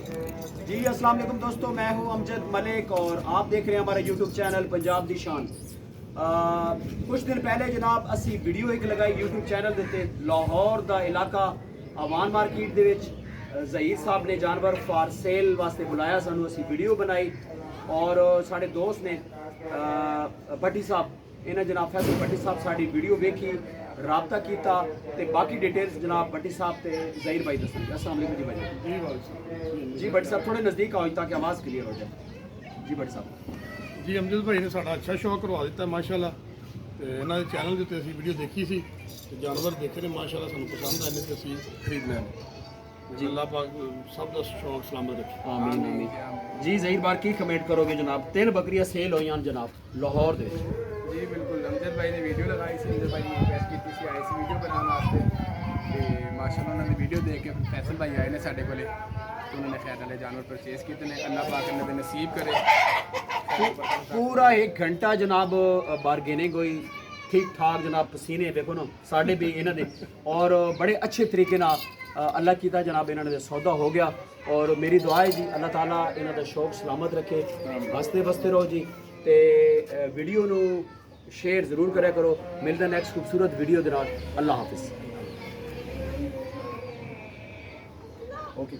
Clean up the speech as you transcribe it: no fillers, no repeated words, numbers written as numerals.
जी अस्सलाम वालेकुम दोस्तों, मैं हूं अमजद मलिक और आप देख रहे हैं हमारा यूट्यूब चैनल पंजाब दी शान। कुछ दिन पहले जनाब असी वीडियो एक लगाई यूट्यूब चैनल देते लाहौर दा इलाका आवान मार्केट दे विच ज़हीर साहब ने जानवर फॉर सेल वास्ते बुलाया, सानू असी वीडियो बनाई और साढ़े दोस्त ने भट्टी साहब इन्हें जनाब फैसल भट्टी साहब साड़ी वीडियो वेखी, राबता किया तो बाकी डिटेल्स जनाब भट्टी साहब ते ज़हीर भाई दसेंगे। अस्सलाम वालेकुम जी भाई। जी भट्टी साहब थोड़े नज़दीक आओ ताकि आवाज़ क्लियर हो जाए। जी भट्टी साहब। जी अमजद भाई ने साड़ा अच्छा शौक करवा दिता माशाल्लाह। तो इन्हों के चैनल के उत्ते असीं वीडियो देखी सी ते जानवर देखे ने माशाल्लाह, सानू पसंद आए ने ते असीं खरीद लैन। जी अल्लाह पाक सब दा शौक सलामत रखे। आमीन आमीन। जी ज़हीर बार की कमेंट करोगे जनाब? 3 बकरियां सेल होईयां जनाब लाहौर दे। जी बिल्कुल, अमजद भाई ने वीडियो लगाई सी, अमजद भाई रिक्वेस्ट की सी, आए सी वीडियो बनाने वास्ते ते माशाल्लाह उन्होंने वीडियो देख के फैसल भाई आए ने साडे कोले, तो उन्होंने खैर वाले जानवर परचेज किए ने। अल्लाह पाक इन्हां दे नसीब करे। पूरा 1 घंटा जनाब बारगेनिंग हुई, ठीक ठाक जनाब, पसीने देखो ना साढ़े भी इन्हों दे और बड़े अच्छे तरीके ना अल्लाह कीता जनाब, इन्होंने दे सौदा हो गया। और मेरी दुआ है जी अल्लाह ताला इन्हों दा शौक सलामत रखे, हसते बसते रहो जी। तो वीडियो नू शेयर जरूर करा करो। मिलते नैक्सट खूबसूरत वीडियो दे नाल। अल्लाह हाफिज़। ओके।